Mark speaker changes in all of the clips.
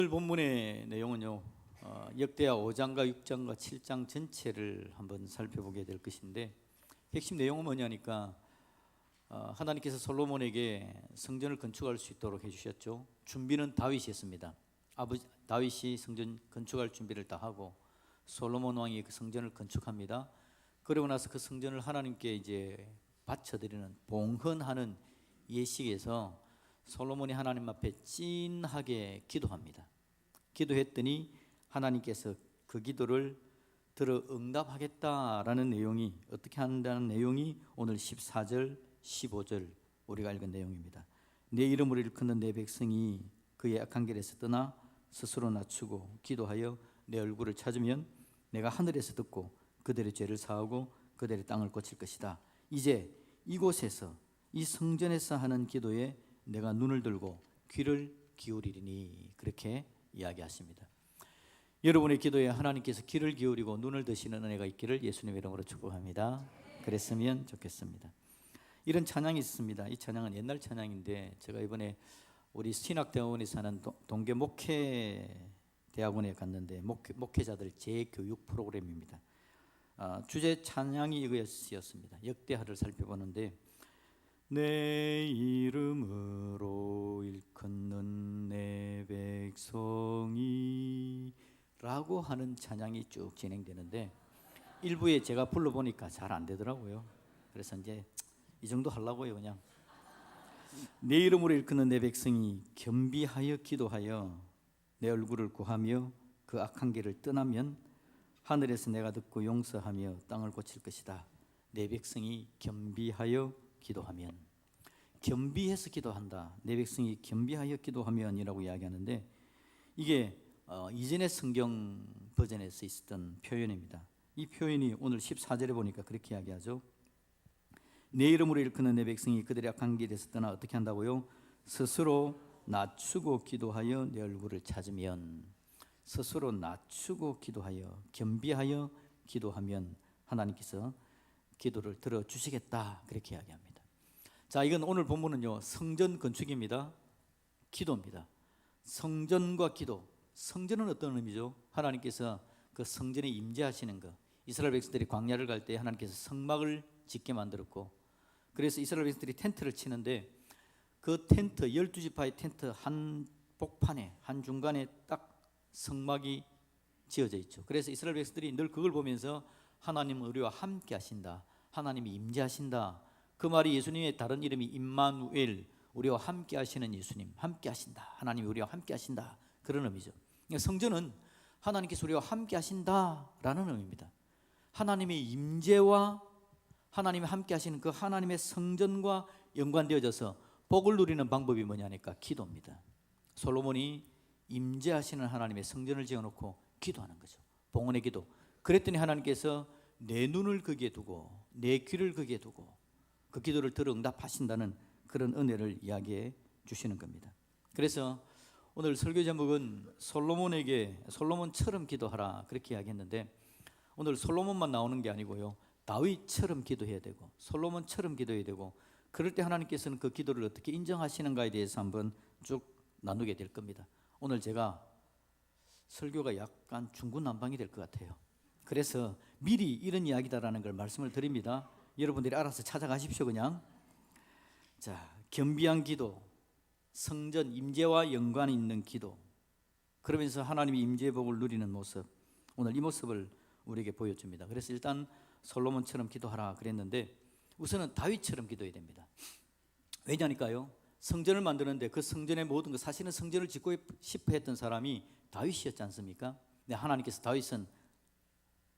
Speaker 1: 오늘 본문의 내용은요, 역대하 5장과 6장과 7장 전체를 한번 살펴보게 될 것인데, 핵심 내용은 뭐냐니까 하나님께서 솔로몬에게 성전을 건축할 수 있도록 해주셨죠. 준비는 다윗이 했습니다. 아버지 다윗이 성전 건축할 준비를 다 하고 솔로몬 왕이 그 성전을 건축합니다. 그러고 나서 그 성전을 하나님께 이제 바쳐드리는 봉헌하는 예식에서 솔로몬이 하나님 앞에 찐하게 기도합니다. 기도했더니 하나님께서 그 기도를 들어 응답하겠다라는 내용이, 어떻게 한다는 내용이 오늘 14절 15절 우리가 읽은 내용입니다. 내 이름으로 일컫는 내 백성이 그의 악한 길에서 떠나 스스로 낮추고 기도하여 내 얼굴을 찾으면 내가 하늘에서 듣고 그들의 죄를 사하고 그들의 땅을 고칠 것이다. 이제 이곳에서 이 성전에서 하는 기도에 내가 눈을 들고 귀를 기울이리니, 그렇게 이야기하십니다. 여러분의 기도에 하나님께서 귀를 기울이고 눈을 드시는 은혜가 있기를 예수님의 이름으로 축복합니다. 그랬으면 좋겠습니다. 이런 찬양이 있습니다. 이 찬양은 옛날 찬양인데 제가 이번에 우리 신학대학원에 사는 동계 목회대학원에 갔는데 목회자들 재교육 프로그램입니다. 주제 찬양이 이것이었습니다. 역대하를 살펴보는데, 내 이름으로 일컫는 내 백성이 라고 하는 찬양이 쭉 진행되는데, 일부에 제가 불러보니까 잘 안 되더라고요. 그래서 이제 이 정도 하려고요. 그냥 내 이름으로 일컫는 내 백성이 겸비하여 기도하여 내 얼굴을 구하며 그 악한 길을 떠나면 하늘에서 내가 듣고 용서하며 땅을 고칠 것이다. 내 백성이 겸비하여 기도하면, 겸비해서 기도한다. 내 백성이 겸비하여 기도하면이라고 이야기하는데, 이게 이전의 성경 버전에서 있었던 표현입니다. 이 표현이 오늘 14절에 보니까 그렇게 이야기하죠. 내 이름으로 일컫는 내 백성이 그들의 악한 길에서 떠나 어떻게 한다고요? 스스로 낮추고 기도하여 내 얼굴을 찾으면, 스스로 낮추고 기도하여 겸비하여 기도하면 하나님께서 기도를 들어주시겠다, 그렇게 이야기합니다. 자, 이건 오늘 본문은요, 성전 건축입니다. 기도입니다. 성전과 기도. 성전은 어떤 의미죠? 하나님께서 그 성전에 임재하시는 것. 이스라엘 백성들이 광야를 갈 때 하나님께서 성막을 짓게 만들었고, 그래서 이스라엘 백성들이 텐트를 치는데 그 텐트 12지파의 텐트 한 복판에 한 중간에 딱 성막이 지어져 있죠. 그래서 이스라엘 백성들이 늘 그걸 보면서 하나님은 우리와 함께 하신다, 하나님이 임재하신다. 그 말이 예수님의 다른 이름이 임마누엘, 우리와 함께 하시는 예수님, 함께 하신다, 하나님이 우리와 함께 하신다, 그런 의미죠. 성전은 하나님께서 우리와 함께 하신다라는 의미입니다. 하나님의 임재와 하나님이 함께 하시는 그 하나님의 성전과 연관되어져서 복을 누리는 방법이 뭐냐니까 기도입니다. 솔로몬이 임재하시는 하나님의 성전을 지어놓고 기도하는 거죠. 봉헌의 기도. 그랬더니 하나님께서 내 눈을 거기에 두고 내 귀를 거기에 두고 그 기도를 들어 응답하신다는 그런 은혜를 이야기해 주시는 겁니다. 그래서 오늘 설교 제목은 솔로몬처럼 기도하라, 그렇게 이야기했는데, 오늘 솔로몬만 나오는 게 아니고요, 다윗처럼 기도해야 되고 솔로몬처럼 기도해야 되고, 그럴 때 하나님께서는 그 기도를 어떻게 인정하시는가에 대해서 한번 쭉 나누게 될 겁니다. 오늘 제가 설교가 약간 중구난방이 될 것 같아요. 그래서 미리 이런 이야기다라는 걸 말씀을 드립니다. 여러분들이 알아서 찾아가십시오. 그냥. 자, 겸비한 기도, 성전 임재와 연관이 있는 기도, 그러면서 하나님의 임재의 복을 누리는 모습, 오늘 이 모습을 우리에게 보여줍니다. 그래서 일단 솔로몬처럼 기도하라 그랬는데, 우선은 다윗처럼 기도해야 됩니다. 왜냐니까요, 성전을 만드는데 그 성전의 모든 것, 사실은 성전을 짓고 싶어 했던 사람이 다윗이었지 않습니까? 근데 하나님께서 다윗은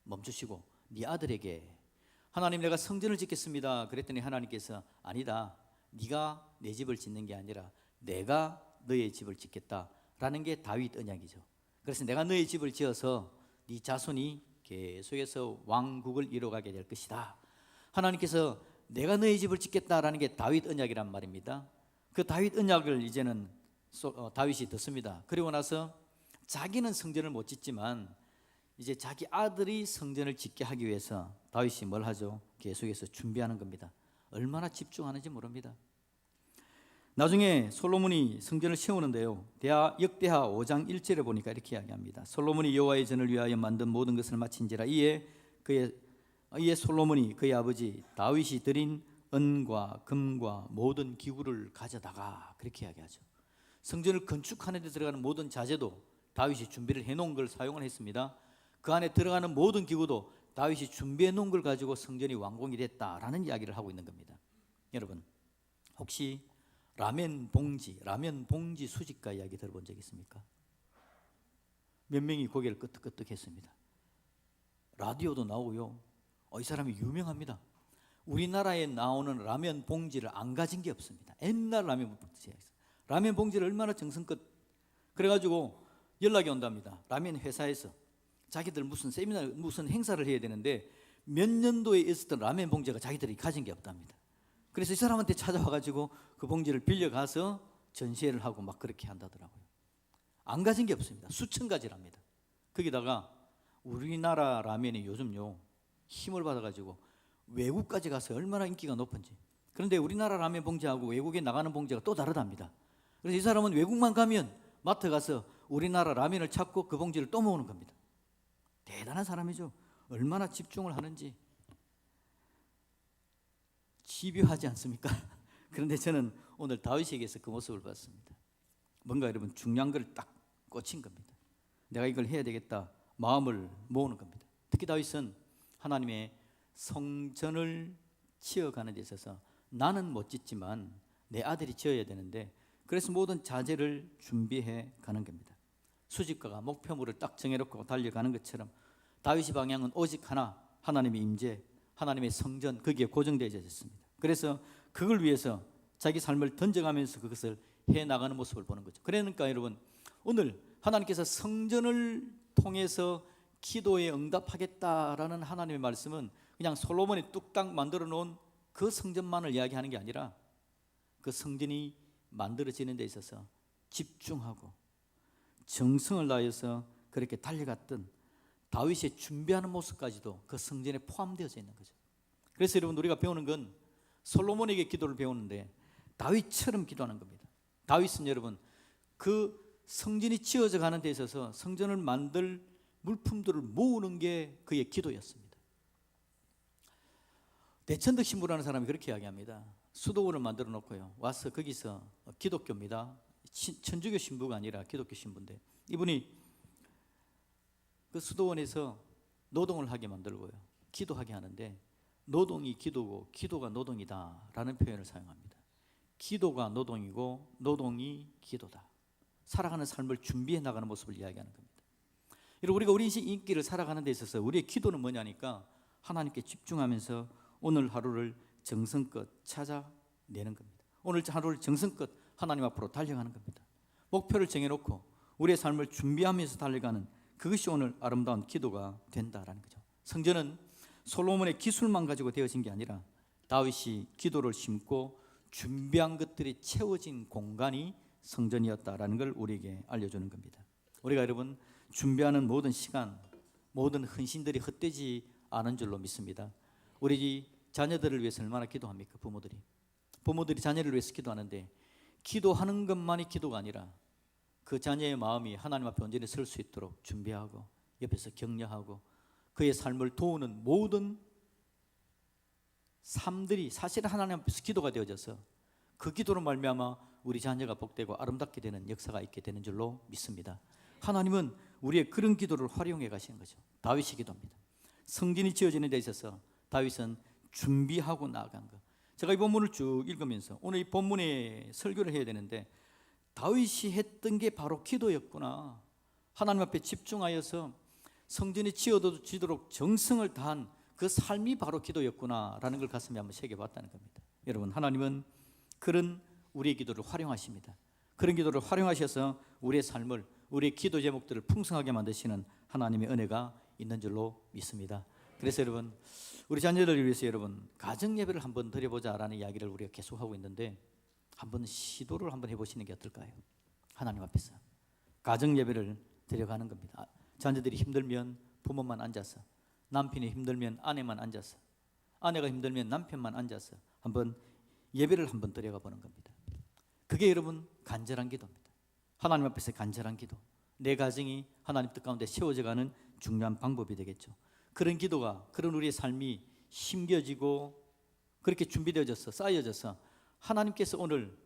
Speaker 1: 멈추시고 네 아들에게, 하나님 내가 성전을 짓겠습니다 그랬더니 하나님께서 아니다, 네가 내 집을 짓는 게 아니라 내가 너의 집을 짓겠다라는 게 다윗 언약이죠. 그래서 내가 너의 집을 지어서 네 자손이 계속해서 왕국을 이뤄가게 될 것이다. 하나님께서 내가 너의 집을 짓겠다라는 게 다윗 언약이란 말입니다. 그 다윗 언약을 이제는 다윗이 듣습니다. 그리고 나서 자기는 성전을 못 짓지만 이제 자기 아들이 성전을 짓게 하기 위해서 다윗이 뭘 하죠? 계속해서 준비하는 겁니다. 얼마나 집중하는지 모릅니다. 나중에 솔로몬이 성전을 세우는데요, 역대하 5장 1절에 보니까 이렇게 이야기합니다. 솔로몬이 여호와의 전을 위하여 만든 모든 것을 마친지라. 이에 솔로몬이 그의 아버지 다윗이 드린 은과 금과 모든 기구를 가져다가, 그렇게 이야기하죠. 성전을 건축하는 데 들어가는 모든 자재도 다윗이 준비를 해놓은 걸 사용을 했습니다. 그 안에 들어가는 모든 기구도 다윗이 준비해 놓은 걸 가지고 성전이 완공이 됐다라는 이야기를 하고 있는 겁니다. 여러분, 혹시 라면 봉지 수집가 이야기 들어본 적 있습니까? 몇 명이 고개를 끄덕끄덕 했습니다. 라디오도 나오고요. 이 사람이 유명합니다. 우리나라에 나오는 라면 봉지를 안 가진 게 없습니다. 옛날 라면 봉지가 있어요. 라면 봉지를 얼마나 정성껏, 그래가지고 연락이 온답니다. 라면 회사에서 자기들 무슨 세미나, 무슨 행사를 해야 되는데 몇 년도에 있었던 라면 봉지가 자기들이 가진 게 없답니다. 그래서 이 사람한테 찾아와가지고 그 봉지를 빌려가서 전시회를 하고 막 그렇게 한다더라고요. 안 가진 게 없습니다. 수천 가지랍니다. 거기다가 우리나라 라면이 요즘요 힘을 받아가지고 외국까지 가서 얼마나 인기가 높은지. 그런데 우리나라 라면 봉지하고 외국에 나가는 봉지가 또 다르답니다. 그래서 이 사람은 외국만 가면 마트 가서 우리나라 라면을 찾고 그 봉지를 또 모으는 겁니다. 대단한 사람이죠. 얼마나 집중을 하는지. 집요하지 않습니까? 그런데 저는 오늘 다윗에게서 그 모습을 봤습니다. 뭔가 여러분 중요한 걸 딱 꽂힌 겁니다. 내가 이걸 해야 되겠다 마음을 모으는 겁니다. 특히 다윗은 하나님의 성전을 지어가는 데 있어서 나는 못 짓지만 내 아들이 지어야 되는데, 그래서 모든 자재를 준비해 가는 겁니다. 수집가가 목표물을 딱 정해놓고 달려가는 것처럼 다윗의 방향은 오직 하나, 하나님의 임재, 하나님의 성전, 거기에 고정되어져 있습니다. 그래서 그걸 위해서 자기 삶을 던져가면서 그것을 해나가는 모습을 보는 거죠. 그러니까 여러분, 오늘 하나님께서 성전을 통해서 기도에 응답하겠다라는 하나님의 말씀은 그냥 솔로몬이 뚝딱 만들어 놓은 그 성전만을 이야기하는 게 아니라 그 성전이 만들어지는 데 있어서 집중하고 정성을 다해서 그렇게 달려갔던 다윗의 준비하는 모습까지도 그 성전에 포함되어져 있는 거죠. 그래서 여러분, 우리가 배우는 건 솔로몬에게 기도를 배우는데 다윗처럼 기도하는 겁니다. 다윗은 여러분, 그 성전이 지어져 가는 데 있어서 성전을 만들 물품들을 모으는 게 그의 기도였습니다. 대천덕 신부라는 사람이 그렇게 이야기합니다. 수도원을 만들어 놓고요, 와서 거기서 기독교입니다. 천주교 신부가 아니라 기독교 신부인데, 이분이 그 수도원에서 노동을 하게 만들고요, 기도하게 하는데, 노동이 기도고 기도가 노동이다 라는 표현을 사용합니다. 기도가 노동이고 노동이 기도다. 살아가는 삶을 준비해 나가는 모습을 이야기하는 겁니다. 여러분, 우리가 우리 인기를 살아가는 데 있어서 우리의 기도는 뭐냐니까 하나님께 집중하면서 오늘 하루를 정성껏 찾아내는 겁니다. 오늘 하루를 정성껏 하나님 앞으로 달려가는 겁니다. 목표를 정해놓고 우리의 삶을 준비하면서 달려가는 그것이 오늘 아름다운 기도가 된다라는 거죠. 성전은 솔로몬의 기술만 가지고 되어진 게 아니라 다윗이 기도를 심고 준비한 것들이 채워진 공간이 성전이었다라는 걸 우리에게 알려주는 겁니다. 우리가 여러분, 준비하는 모든 시간, 모든 헌신들이 헛되지 않은 줄로 믿습니다. 우리 자녀들을 위해서 얼마나 기도합니까? 부모들이 자녀를 위해서 기도하는데, 기도하는 것만이 기도가 아니라 그 자녀의 마음이 하나님 앞에 온전히 설 수 있도록 준비하고 옆에서 격려하고 그의 삶을 도우는 모든 삶들이 사실은 하나님 앞에서 기도가 되어져서 그 기도로 말미암아 우리 자녀가 복되고 아름답게 되는 역사가 있게 되는 줄로 믿습니다. 하나님은 우리의 그런 기도를 활용해 가시는 거죠. 다윗의 기도입니다. 성전이 지어지는 데 있어서 다윗은 준비하고 나아간 것. 제가 이 본문을 쭉 읽으면서 오늘 이 본문에 설교를 해야 되는데, 다윗이 했던 게 바로 기도였구나. 하나님 앞에 집중하여서 성전이 지어지도록 정성을 다한 그 삶이 바로 기도였구나라는 걸 가슴에 한번 새겨봤다는 겁니다. 여러분, 하나님은 그런 우리의 기도를 활용하십니다. 그런 기도를 활용하셔서 우리의 삶을, 우리의 기도 제목들을 풍성하게 만드시는 하나님의 은혜가 있는 줄로 믿습니다. 그래서 여러분, 우리 자녀들을 위해서 여러분, 가정 예배를 한번 드려보자라는 이야기를 우리가 계속하고 있는데, 한번 시도를 한번 해보시는 게 어떨까요? 하나님 앞에서 가정 예배를 드려가는 겁니다. 자녀들이 힘들면 부모만 앉아서, 남편이 힘들면 아내만 앉아서, 아내가 힘들면 남편만 앉아서 한번 예배를 한번 드려가 보는 겁니다. 그게 여러분 간절한 기도입니다. 하나님 앞에서 간절한 기도, 내 가정이 하나님 뜻 가운데 세워져가는 중요한 방법이 되겠죠. 그런 기도가, 그런 우리의 삶이 심겨지고 그렇게 준비되어져서 쌓여져서 하나님께서 오늘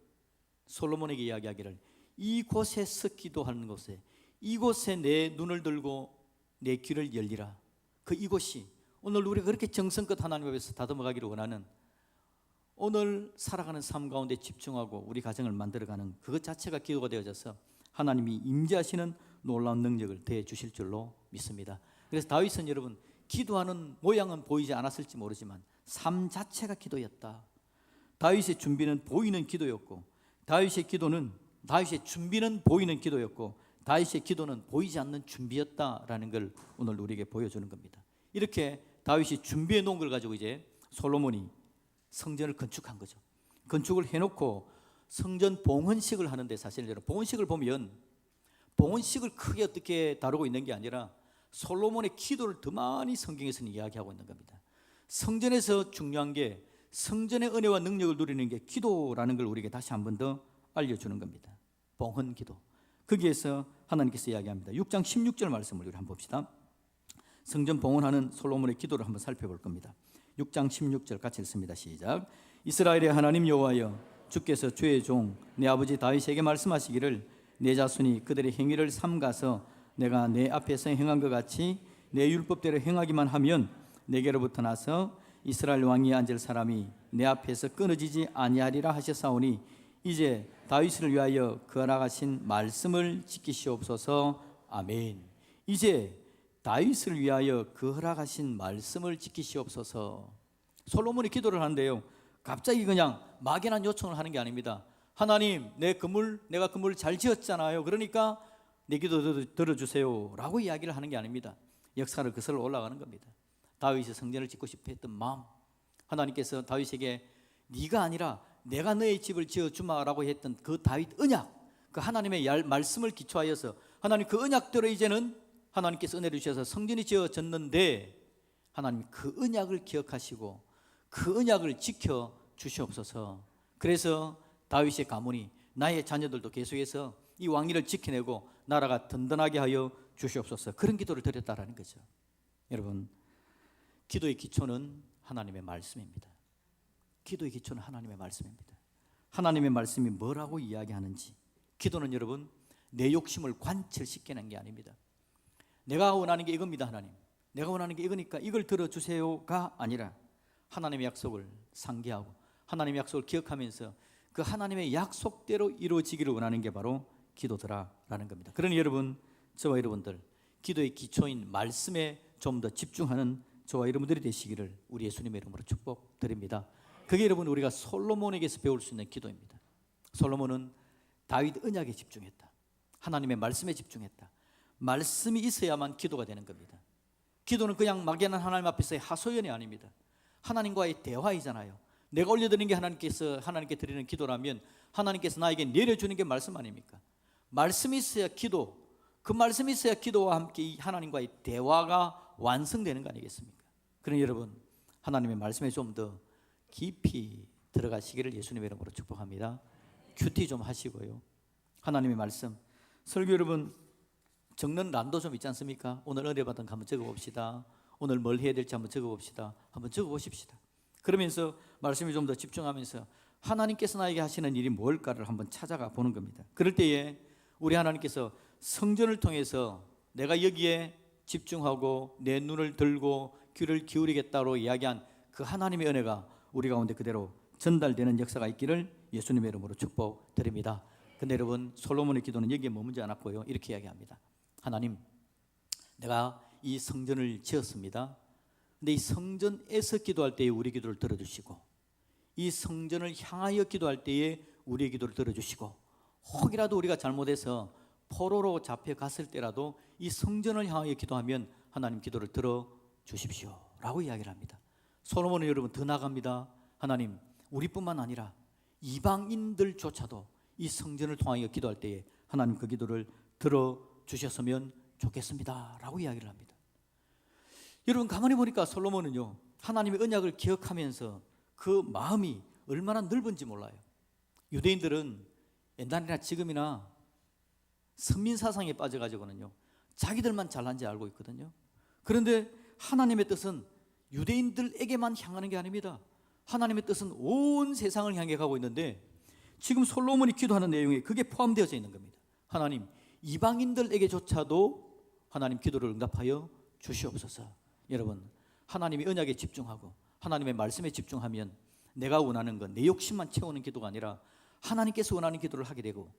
Speaker 1: 솔로몬에게 이야기하기를, 이곳에서 기도하는 곳에, 이곳에 내 눈을 들고 내 귀를 열리라. 그 이곳이 오늘 우리가 그렇게 정성껏 하나님 앞에서 다듬어가기를 원하는, 오늘 살아가는 삶 가운데 집중하고 우리 가정을 만들어가는 그것 자체가 기도가 되어져서 하나님이 임재하시는 놀라운 능력을 더해 주실 줄로 믿습니다. 그래서 다윗은 여러분, 기도하는 모양은 보이지 않았을지 모르지만 삶 자체가 기도였다. 다윗의 준비는 보이는 기도였고, 다윗의 준비는 보이는 기도였고, 다윗의 기도는 보이지 않는 준비였다라는 걸 오늘 우리에게 보여주는 겁니다. 이렇게 다윗이 준비해 놓은 걸 가지고 이제 솔로몬이 성전을 건축한 거죠. 건축을 해놓고 성전 봉헌식을 하는데, 사실 여러분 봉헌식을 보면 봉헌식을 크게 어떻게 다루고 있는 게 아니라 솔로몬의 기도를 더 많이 성경에서는 이야기하고 있는 겁니다. 성전에서 중요한 게, 성전의 은혜와 능력을 누리는 게 기도라는 걸 우리에게 다시 한 번 더 알려주는 겁니다. 봉헌 기도. 거기에서 하나님께서 이야기합니다. 6장 16절 말씀을 우리 한번 봅시다. 성전 봉헌하는 솔로몬의 기도를 한번 살펴볼 겁니다. 6장 16절 같이 읽습니다. 시작. 이스라엘의 하나님 여호와여, 주께서 주의 종 내 아버지 다윗에게 말씀하시기를, 내 자손이 그들의 행위를 삼가서 내가 내 앞에서 행한 것 같이 내 율법대로 행하기만 하면 내게로부터 나서 이스라엘 왕이 앉을 사람이 내 앞에서 끊어지지 아니하리라 하셨사오니, 이제 다윗을 위하여 그 허락하신 말씀을 지키시옵소서. 아멘. 이제 다윗을 위하여 그 허락하신 말씀을 지키시옵소서. 솔로몬이 기도를 하는데요, 갑자기 그냥 막연한 요청을 하는 게 아닙니다. 하나님, 내가 건물 잘 지었잖아요. 그러니까 내 기도 들어주세요 라고 이야기를 하는 게 아닙니다. 역사를 거슬러 올라가는 겁니다. 다윗이 성전을 짓고 싶어 했던 마음, 하나님께서 다윗에게 네가 아니라 내가 너의 집을 지어주마라고 했던 그 다윗 언약, 그 하나님의 말씀을 기초하여서 하나님 그 언약대로 이제는 하나님께서 은혜를 주셔서 성전이 지어졌는데, 하나님 그 언약을 기억하시고 그 언약을 지켜 주시옵소서. 그래서 다윗의 가문이, 나의 자녀들도 계속해서 이 왕위를 지켜내고 나라가 든든하게 하여 주시옵소서. 그런 기도를 드렸다라는 거죠. 여러분, 기도의 기초는 하나님의 말씀입니다. 기도의 기초는 하나님의 말씀입니다. 하나님의 말씀이 뭐라고 이야기하는지. 기도는 여러분, 내 욕심을 관철시키는 게 아닙니다. 내가 원하는 게 이겁니다. 하나님, 내가 원하는 게 이거니까 이걸 들어주세요가 아니라 하나님의 약속을 상기하고 하나님의 약속을 기억하면서 그 하나님의 약속대로 이루어지기를 원하는 게 바로 기도더라라는 겁니다. 그러니 여러분, 저와 여러분들 기도의 기초인 말씀에 좀 더 집중하는 저와 여러분들이 되시기를 우리 예수님의 이름으로 축복드립니다. 그게 여러분, 우리가 솔로몬에게서 배울 수 있는 기도입니다. 솔로몬은 다윗 언약에 집중했다. 하나님의 말씀에 집중했다. 말씀이 있어야만 기도가 되는 겁니다. 기도는 그냥 막연한 하나님 앞에서의 하소연이 아닙니다. 하나님과의 대화이잖아요. 내가 올려드리는 게 하나님께 드리는 기도라면 하나님께서 나에게 내려주는 게 말씀 아닙니까? 말씀이 있어야 기도, 그 말씀이 있어야 기도와 함께 이 하나님과의 대화가 완성되는 거 아니겠습니까? 그러니 여러분, 하나님의 말씀에 좀 더 깊이 들어가시기를 예수님의 이름으로 축복합니다. 큐티 좀 하시고요. 하나님의 말씀, 설교 여러분 적는 난도 좀 있지 않습니까? 오늘 은혜 받은 거 한번 적어봅시다. 오늘 뭘 해야 될지 한번 적어봅시다. 한번 적어보십시다. 그러면서 말씀에 좀 더 집중하면서 하나님께서 나에게 하시는 일이 뭘까를 한번 찾아가 보는 겁니다. 그럴 때에 우리 하나님께서 성전을 통해서 내가 여기에 집중하고 내 눈을 들고 귀를 기울이겠다로 이야기한 그 하나님의 은혜가 우리 가운데 그대로 전달되는 역사가 있기를 예수님의 이름으로 축복드립니다. 근데 여러분, 솔로몬의 기도는 여기에 머물지 않았고요, 이렇게 이야기합니다. 하나님, 내가 이 성전을 지었습니다. 근데 이 성전에서 기도할 때에 우리 기도를 들어주시고, 이 성전을 향하여 기도할 때에 우리의 기도를 들어주시고, 혹이라도 우리가 잘못해서 포로로 잡혀갔을 때라도 이 성전을 향하여 기도하면 하나님 기도를 들어주십시오 라고 이야기를 합니다. 솔로몬은 여러분 더 나갑니다. 하나님, 우리뿐만 아니라 이방인들조차도 이 성전을 통하여 기도할 때에 하나님 그 기도를 들어주셨으면 좋겠습니다 라고 이야기를 합니다. 여러분, 가만히 보니까 솔로몬은요, 하나님의 언약을 기억하면서 그 마음이 얼마나 넓은지 몰라요. 유대인들은 옛날이나 지금이나 선민 사상에 빠져가지고는요, 자기들만 잘난지 알고 있거든요. 그런데 하나님의 뜻은 유대인들에게만 향하는 게 아닙니다. 하나님의 뜻은 온 세상을 향해 가고 있는데, 지금 솔로몬이 기도하는 내용에 그게 포함되어져 있는 겁니다. 하나님, 이방인들에게조차도 하나님 기도를 응답하여 주시옵소서. 여러분, 하나님의 언약에 집중하고 하나님의 말씀에 집중하면 내가 원하는 건 내 욕심만 채우는 기도가 아니라 하나님께서 원하는 기도를 하게 되고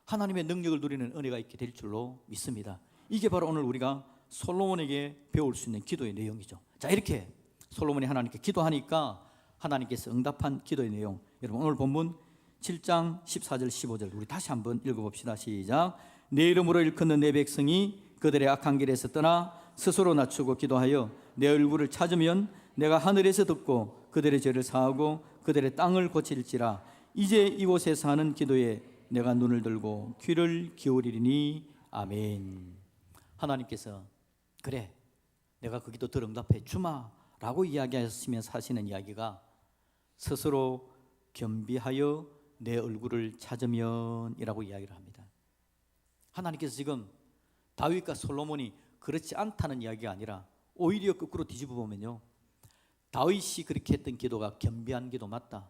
Speaker 1: 하나님의 능력을 누리는 은혜가 있게 될 줄로 믿습니다. 이게 바로 오늘 우리가 솔로몬에게 배울 수 있는 기도의 내용이죠. 자, 이렇게 솔로몬이 하나님께 기도하니까 하나님께서 응답한 기도의 내용, 여러분 오늘 본문 7장 14절 15절 우리 다시 한번 읽어봅시다. 시작. 내 이름으로 일컫는 내 백성이 그들의 악한 길에서 떠나 스스로 낮추고 기도하여 내 얼굴을 찾으면 내가 하늘에서 듣고 그들의 죄를 사하고 그들의 땅을 고칠지라. 이제 이곳에서 하는 기도에 내가 눈을 들고 귀를 기울이리니 아멘. 하나님께서 그래, 내가 그 기도 들 응답해 주마 라고 이야기하시면서 하시는 이야기가 스스로 겸비하여 내 얼굴을 찾으면 이라고 이야기를 합니다. 하나님께서 지금 다윗과 솔로몬이 그렇지 않다는 이야기가 아니라 오히려 거꾸로 뒤집어 보면요, 다윗이 그렇게 했던 기도가 겸비한 기도 맞다.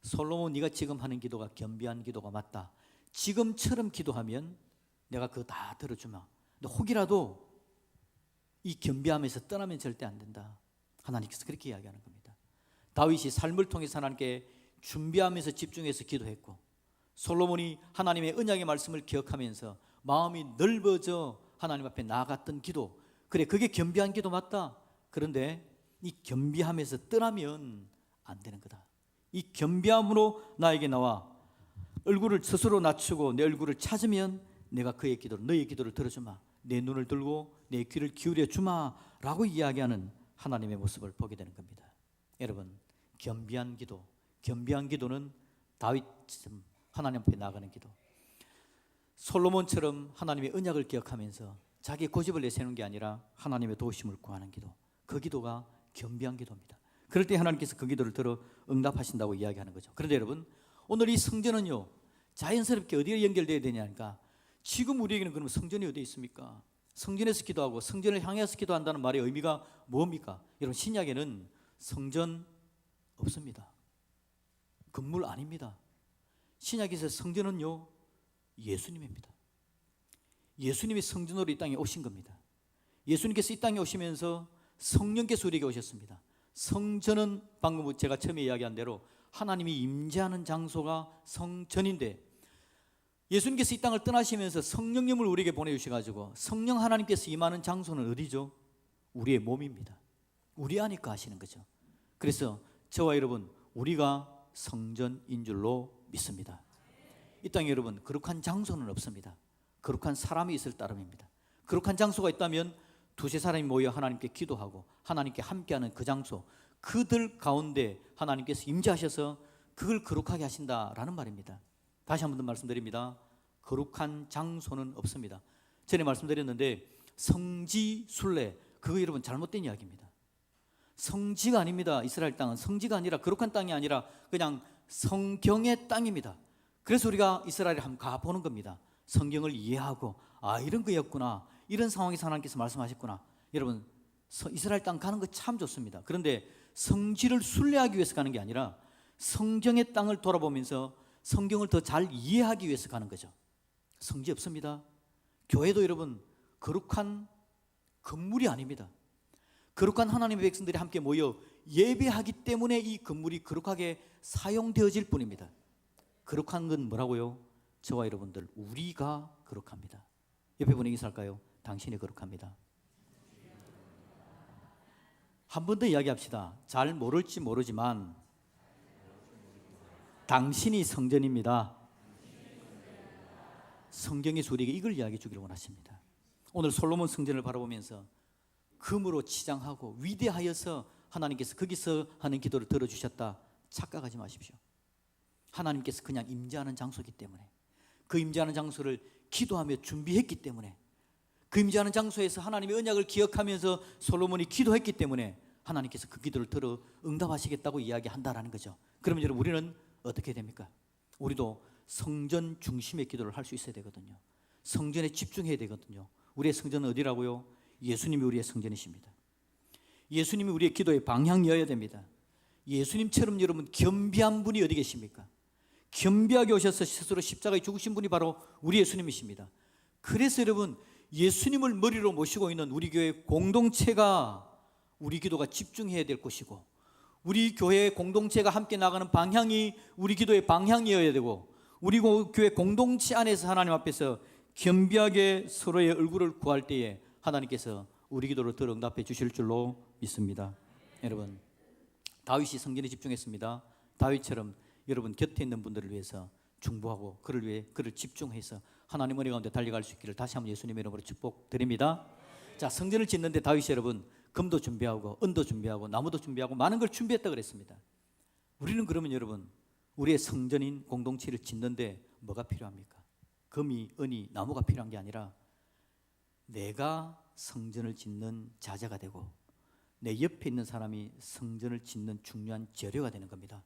Speaker 1: 솔로몬 네가 지금 하는 기도가 겸비한 기도가 맞다. 지금처럼 기도하면 내가 그거 다 들어주마. 근데 혹이라도 이 겸비함에서 떠나면 절대 안 된다. 하나님께서 그렇게 이야기하는 겁니다. 다윗이 삶을 통해서 하나님께 준비하면서 집중해서 기도했고, 솔로몬이 하나님의 언약의 말씀을 기억하면서 마음이 넓어져 하나님 앞에 나아갔던 기도, 그래 그게 겸비한 기도 맞다. 그런데 이 겸비함에서 떠나면 안 되는 거다. 이 겸비함으로 나에게 나와 얼굴을 스스로 낮추고 내 얼굴을 찾으면 내가 그의 기도를, 너의 기도를 들어주마. 내 눈을 들고 내 귀를 기울여 주마 라고 이야기하는 하나님의 모습을 보게 되는 겁니다. 여러분, 겸비한 기도는 다윗처럼 하나님 앞에 나가는 기도, 솔로몬처럼 하나님의 언약을 기억하면서 자기 고집을 내세우는 게 아니라 하나님의 도우심을 구하는 기도, 그 기도가 겸비한 기도입니다. 그럴 때 하나님께서 그 기도를 들어 응답하신다고 이야기하는 거죠. 그런데 여러분, 오늘 이 성전은요, 자연스럽게 어디에 연결되어야 되냐니까, 지금 우리에게는 그러면 성전이 어디에 있습니까? 성전에서 기도하고 성전을 향해서 기도한다는 말의 의미가 뭡니까? 여러분, 신약에는 성전 없습니다. 건물 아닙니다. 신약에서 성전은요, 예수님입니다. 예수님이 성전으로 이 땅에 오신 겁니다. 예수님께서 이 땅에 오시면서 성령께서 우리에게 오셨습니다. 성전은 방금 제가 처음에 이야기한 대로 하나님이 임재하는 장소가 성전인데, 예수님께서 이 땅을 떠나시면서 성령님을 우리에게 보내주셔가지고 성령 하나님께서 임하는 장소는 어디죠? 우리의 몸입니다. 우리 안에 거하시는 거죠. 그래서 저와 여러분, 우리가 성전인 줄로 믿습니다. 이 땅에 여러분, 거룩한 장소는 없습니다. 거룩한 사람이 있을 따름입니다. 거룩한 장소가 있다면 두세 사람이 모여 하나님께 기도하고 하나님께 함께하는 그 장소, 그들 가운데 하나님께서 임재하셔서 그걸 거룩하게 하신다라는 말입니다. 다시 한 번 더 말씀드립니다. 거룩한 장소는 없습니다. 전에 말씀드렸는데 성지 순례, 그거 여러분 잘못된 이야기입니다. 성지가 아닙니다. 이스라엘 땅은 성지가 아니라, 거룩한 땅이 아니라 그냥 성경의 땅입니다. 그래서 우리가 이스라엘에 한번 가보는 겁니다. 성경을 이해하고, 아, 이런 거였구나, 이런 상황에서 하나님께서 말씀하셨구나. 여러분, 이스라엘 땅 가는 거 참 좋습니다. 그런데 성지를 순례하기 위해서 가는 게 아니라 성경의 땅을 돌아보면서 성경을 더 잘 이해하기 위해서 가는 거죠. 성지 없습니다. 교회도 여러분, 거룩한 건물이 아닙니다. 거룩한 하나님의 백성들이 함께 모여 예배하기 때문에 이 건물이 거룩하게 사용되어질 뿐입니다. 거룩한 건 뭐라고요? 저와 여러분들, 우리가 거룩합니다. 옆에 분에게 인사할까요? 당신이 거룩합니다. 한 번 더 이야기합시다. 잘 모를지 모르지만 당신이 성전입니다. 성경에서 우리에게 이걸 이야기해 주기를 원하십니다. 오늘 솔로몬 성전을 바라보면서 금으로 치장하고 위대하여서 하나님께서 거기서 하는 기도를 들어주셨다 착각하지 마십시오. 하나님께서 그냥 임재하는 장소이기 때문에, 그 임재하는 장소를 기도하며 준비했기 때문에, 그 임재하는 장소에서 하나님의 언약을 기억하면서 솔로몬이 기도했기 때문에 하나님께서 그 기도를 들어 응답하시겠다고 이야기한다라는 거죠. 그러면 여러분, 우리는 어떻게 됩니까? 우리도 성전 중심의 기도를 할 수 있어야 되거든요. 성전에 집중해야 되거든요. 우리의 성전은 어디라고요? 예수님이 우리의 성전이십니다. 예수님이 우리의 기도의 방향이어야 됩니다. 예수님처럼 여러분 겸비한 분이 어디 계십니까? 겸비하게 오셔서 스스로 십자가에 죽으신 분이 바로 우리 예수님이십니다. 그래서 여러분 예수님을 머리로 모시고 있는 우리 교회 공동체가 우리 기도가 집중해야 될 것이고, 우리 교회 공동체가 함께 나가는 방향이 우리 기도의 방향이어야 되고, 우리 교회 공동체 안에서 하나님 앞에서 겸비하게 서로의 얼굴을 구할 때에 하나님께서 우리 기도를 더 응답해 주실 줄로 믿습니다. 여러분, 다윗이 성전에 집중했습니다. 다윗처럼 여러분 곁에 있는 분들을 위해서 중보하고 그를 위해 그를 집중해서 하나님 은혜 가운데 달려갈 수 있기를 다시 한번 예수님의 이름으로 축복드립니다. 자, 성전을 짓는데 다윗이 여러분 금도 준비하고 은도 준비하고 나무도 준비하고 많은 걸 준비했다 그랬습니다. 우리는 그러면 여러분 우리의 성전인 공동체를 짓는데 뭐가 필요합니까? 금이, 은이, 나무가 필요한 게 아니라 내가 성전을 짓는 자재가 되고 내 옆에 있는 사람이 성전을 짓는 중요한 재료가 되는 겁니다.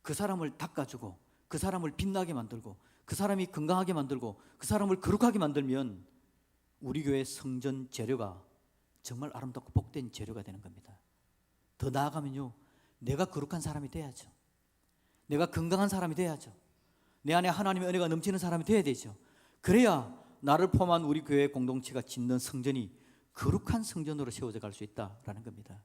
Speaker 1: 그 사람을 닦아주고 그 사람을 빛나게 만들고 그 사람이 건강하게 만들고 그 사람을 거룩하게 만들면 우리 교회 성전 재료가 정말 아름답고 복된 재료가 되는 겁니다. 더 나아가면요, 내가 거룩한 사람이 돼야죠. 내가 건강한 사람이 돼야죠. 내 안에 하나님의 은혜가 넘치는 사람이 돼야 되죠. 그래야 나를 포함한 우리 교회 공동체가 짓는 성전이 거룩한 성전으로 세워져 갈 수 있다라는 겁니다.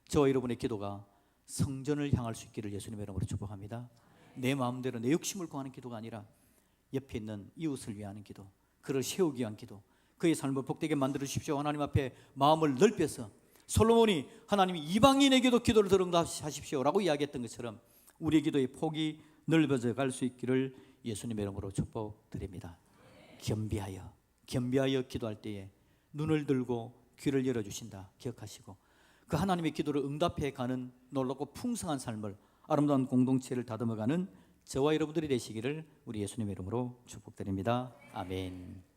Speaker 1: 저와 여러분의 기도가 성전을 향할 수 있기를 예수님의 이름으로 축복합니다. 내 마음대로 내 욕심을 구하는 기도가 아니라 옆에 있는 이웃을 위하는 기도, 그를 세우기 위한 기도, 그의 삶을 복되게 만들어 주십시오. 하나님 앞에 마음을 넓혀서 솔로몬이 하나님이 이방인에게도 기도를 들응답하십시오라고 이야기했던 것처럼 우리의 기도의 폭이 넓어져 갈 수 있기를 예수님의 이름으로 축복드립니다. 겸비하여 기도할 때에 눈을 들고 귀를 열어주신다 기억하시고, 그 하나님의 기도를 응답해 가는 놀랍고 풍성한 삶을, 아름다운 공동체를 다듬어가는 저와 여러분들이 되시기를 우리 예수님의 이름으로 축복드립니다. 아멘.